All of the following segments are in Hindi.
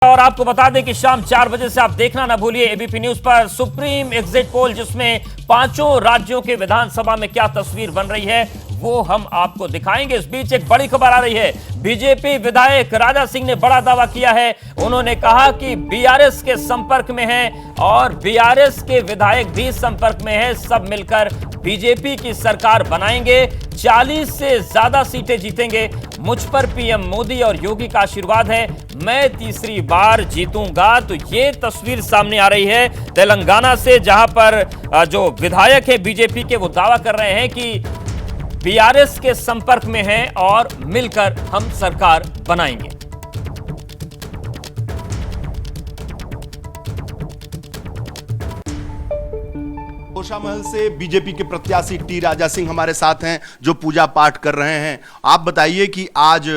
और आपको बता दें कि शाम 4 बजे से आप देखना ना भूलिए एबीपी न्यूज पर सुप्रीम एग्जिट पोल, जिसमें पांचों राज्यों के विधानसभा में क्या तस्वीर बन रही है वो हम आपको दिखाएंगे। इस बीच एक बड़ी खबर आ रही है। बीजेपी विधायक राजा सिंह ने बड़ा दावा किया है। उन्होंने कहा कि बीआरएस के संपर्क में हैं और बीआरएस के विधायक भी संपर्क में हैं। सब मिलकर बीजेपी की सरकार बनाएंगे, 40 से ज्यादा सीटें जीतेंगे। मुझ पर पीएम मोदी और योगी का आशीर्वाद है, मैं तीसरी बार जीतूंगा। तो ये तस्वीर सामने आ रही है तेलंगाना से, जहां पर जो विधायक है बीजेपी के वो दावा कर रहे हैं कि बीआरएस के संपर्क में हैं और मिलकर हम सरकार बनाएंगे। गोशामहल से बीजेपी के प्रत्याशी टी राजा सिंह हमारे साथ हैं, जो पूजा पाठ कर रहे हैं। आप बताइए कि आज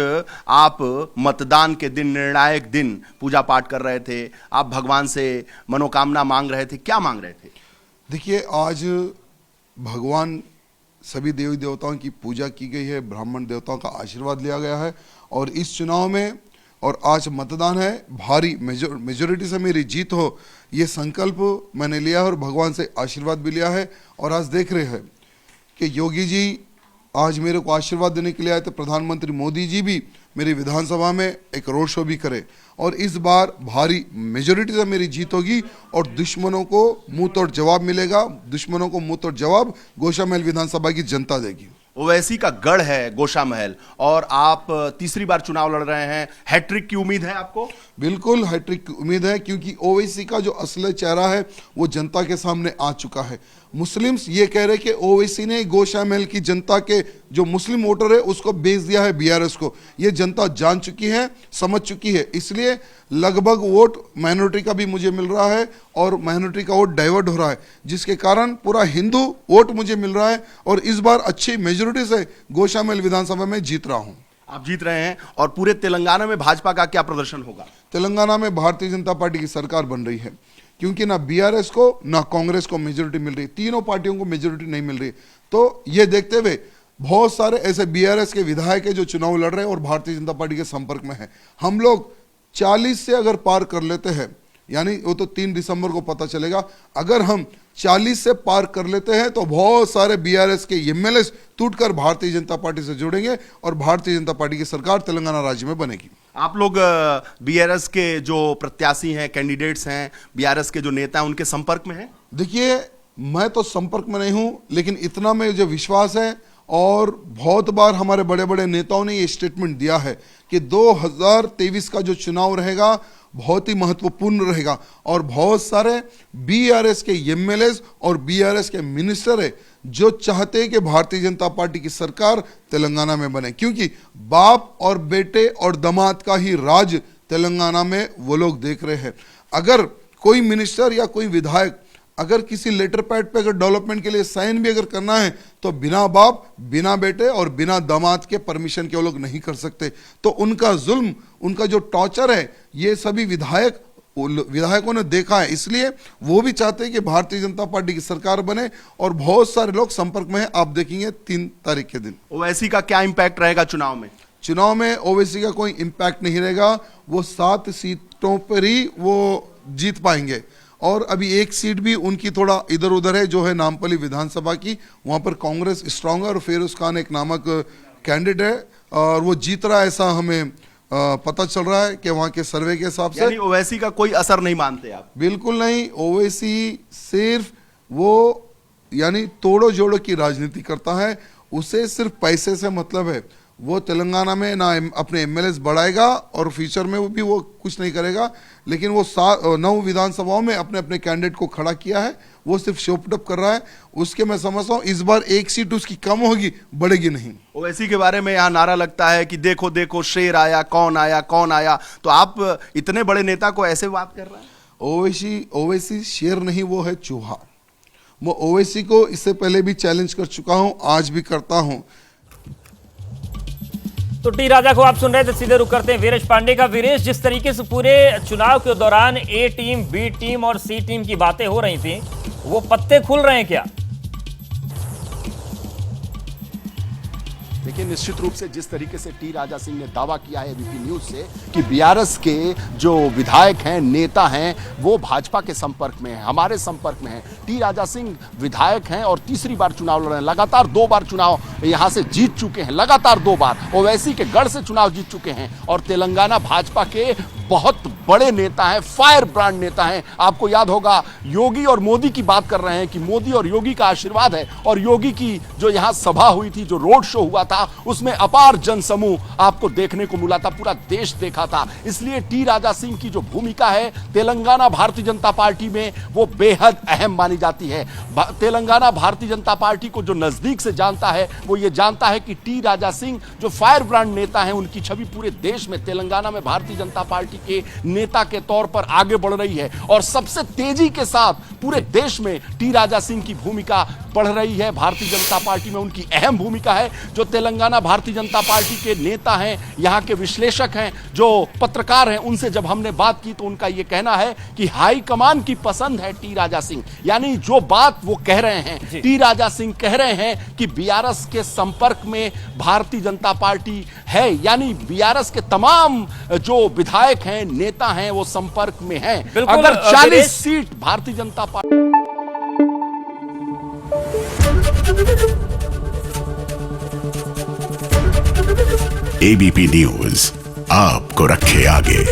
आप मतदान के दिन, निर्णायक दिन पूजा पाठ कर रहे थे, आप भगवान से मनोकामना मांग रहे थे, क्या मांग रहे थे? देखिए, आज भगवान सभी देवी देवताओं की पूजा की गई है, ब्राह्मण देवताओं का आशीर्वाद लिया गया है और इस चुनाव में और आज मतदान है, भारी मेजोरिटी से मेरी जीत हो, ये संकल्प मैंने लिया है और भगवान से आशीर्वाद भी लिया है। और आज देख रहे हैं कि योगी जी आज मेरे को आशीर्वाद देने के लिए आए, तो प्रधानमंत्री मोदी जी भी मेरी विधानसभा में एक रोड शो भी करे और इस बार भारी मेजोरिटी से मेरी जीत होगी और दुश्मनों को मुंह तोड़ जवाब मिलेगा। दुश्मनों को मुंह तोड़ जवाब गोशामहल विधानसभा की जनता देगी। ओवैसी का गढ़ है गोशामहल और आप तीसरी बार चुनाव लड़ रहे हैं, हैट्रिक की उम्मीद है आपको? बिल्कुल हैट्रिक की उम्मीद है, क्योंकि ओवैसी का जो असली चेहरा है वो जनता के सामने आ चुका है। मुस्लिम्स ये कह रहे कि ओवैसी ने गोशामहल की जनता के जो मुस्लिम वोटर है उसको बेच दिया है बीआरएस को। ये जनता जान चुकी है, समझ चुकी है, इसलिए लगभग वोट माइनॉरिटी का भी मुझे मिल रहा है और माइनॉरिटी का वोट डाइवर्ट हो रहा है, जिसके कारण पूरा हिंदू वोट मुझे मिल रहा है और इस बार अच्छी मेजोरिटी से गोशामहल विधानसभा में जीत रहा हूं। आप जीत रहे हैं और पूरे तेलंगाना में भाजपा का क्या प्रदर्शन होगा? तेलंगाना में भारतीय जनता पार्टी की सरकार बन रही है, क्योंकि ना बीआरएस को ना कांग्रेस को मेजोरिटी मिल रही, तीनों पार्टियों को मेजोरिटी नहीं मिल रही। तो ये देखते हुए बहुत सारे ऐसे बीआरएस के विधायक है जो चुनाव लड़ रहे हैं और भारतीय जनता पार्टी के संपर्क में है। हम लोग 40 से अगर पार कर लेते हैं, यानी वो तो 3 दिसंबर को पता चलेगा, अगर हम 40 से पार कर लेते हैं तो बहुत सारे बीआरएस के एमएलए टूटकर भारतीय जनता पार्टी से जुड़ेंगे और भारतीय जनता पार्टी की सरकार तेलंगाना राज्य में बनेगी। आप लोग बीआरएस के जो प्रत्याशी हैं, कैंडिडेट्स हैं, बीआरएस के जो नेता हैं, उनके संपर्क में हैं? देखिए, मैं तो संपर्क में नहीं हूं, लेकिन इतना में जो विश्वास है और बहुत बार हमारे बड़े बड़े नेताओं ने ये स्टेटमेंट दिया है कि 2023 का जो चुनाव रहेगा बहुत ही महत्वपूर्ण रहेगा और बहुत सारे बीआरएस के एमएलए और बीआरएस के मिनिस्टर है जो चाहते हैं कि भारतीय जनता पार्टी की सरकार तेलंगाना में बने, क्योंकि बाप और बेटे और दामाद का ही राज तेलंगाना में वो लोग देख रहे हैं। अगर कोई मिनिस्टर या कोई विधायक अगर किसी लेटर पैड पे अगर डेवलपमेंट के लिए साइन भी अगर करना है तो बिना बाप, बिना बेटे और बिना दामाद के परमिशन के वो लोग नहीं कर सकते। तो उनका जुल्म, उनका जो टॉर्चर है, ये सभी विधायकों ने देखा है, इसलिए वो भी चाहते हैं कि भारतीय जनता पार्टी की सरकार बने और बहुत सारे लोग संपर्क में हैं। आप देखेंगे 3 तारीख के दिन। ओवैसी का क्या इंपैक्ट रहेगा चुनाव में? चुनाव में ओवैसी का कोई इंपैक्ट नहीं रहेगा, वो 7 सीटों पर ही वो जीत पाएंगे और अभी एक सीट भी उनकी थोड़ा इधर उधर है, जो है नामपल्ली विधानसभा की, वहां पर कांग्रेस स्ट्रांग है और फिरोज खान एक नामक कैंडिडेट है और वो जीत रहा है, ऐसा हमें पता चल रहा है कि वहां के सर्वे के हिसाब से। ओवैसी का कोई असर नहीं मानते आप? बिल्कुल नहीं। ओवैसी सिर्फ वो यानी तोड़ो जोड़ो की राजनीति करता है, उसे सिर्फ पैसे से मतलब है। वो तेलंगाना में ना अपने एमएलए बढ़ाएगा और फ्यूचर में भी वो कुछ नहीं करेगा, लेकिन वो 9 विधानसभाओं में अपने अपने कैंडिडेट को खड़ा किया है, वो सिर्फ शोपटअप कर रहा है। उसके मैं समझता हूँ इस बार एक सीट उसकी कम होगी, बढ़ेगी नहीं। ओवैसी के बारे में यहाँ नारा लगता है कि देखो देखो शेर आया, कौन आया कौन आया, तो आप इतने बड़े नेता को ऐसे बात कर रहे हैं? ओवैसी शेर नहीं, वो है चूहा। मैं ओवैसी को इससे पहले भी चैलेंज कर चुका हूँ, आज भी करता हूँ। तो टी राजा को आप सुन रहे थे, सीधे रुक करते हैं वीरेश पांडे का। वीरेश, जिस तरीके से पूरे चुनाव के दौरान ए टीम, बी टीम और सी टीम की बातें हो रही थी, वो पत्ते खुल रहे हैं क्या? देखिए, निश्चित रूप से जिस तरीके से टी राजा सिंह ने दावा किया है एबीपी न्यूज से कि बीआरएस के जो विधायक हैं, नेता हैं, वो भाजपा के संपर्क में हैं, हमारे संपर्क में हैं। टी राजा सिंह विधायक हैं और तीसरी बार चुनाव लड़ रहे हैं। लगातार 2 बार चुनाव यहां से जीत चुके हैं, लगातार 2 बार। ओवैसी के गढ़ से चुनाव जीत चुके हैं और तेलंगाना भाजपा के बहुत बड़े नेता हैं, फायर ब्रांड नेता हैं। आपको याद होगा, योगी और मोदी की बात कर रहे हैं कि मोदी और योगी का आशीर्वाद है, और योगी की जो यहां सभा हुई थी, जो रोड शो हुआ था, उसमें अपार जनसमूह आपको देखने को मिला था, पूरा देश देखा था। इसलिए टी राजा सिंह की जो भूमिका है तेलंगाना भारतीय जनता पार्टी में, वो बेहद अहम मानी जाती है। तेलंगाना भारतीय जनता पार्टी को जो नजदीक से जानता है, वो ये जानता है कि टी राजा सिंह जो फायर ब्रांड नेता हैं, उनकी छवि पूरे देश में, तेलंगाना में भारतीय जनता पार्टी के नेता के तौर पर आगे बढ़ रही है और सबसे तेजी के साथ पूरे देश में टी राजा सिंह की भूमिका बढ़ रही है। भारतीय जनता पार्टी में उनकी अहम भूमिका है। जो तेलंगाना भारतीय जनता पार्टी के नेता हैं, यहाँ के विश्लेषक हैं, जो पत्रकार हैं, उनसे जब हमने बात की तो उनका यह कहना है कि हाईकमान की पसंद है टी राजा सिंह। यानी जो बात वो कह रहे हैं, टी राजा सिंह कह रहे हैं कि बीआरएस के संपर्क में भारतीय जनता पार्टी है, यानी बीआरएस के तमाम जो विधायक हैं, नेता हैं, वो संपर्क में हैं। अगर 40 seat Bharatiya Janata party ABP news आपको रखे आगे।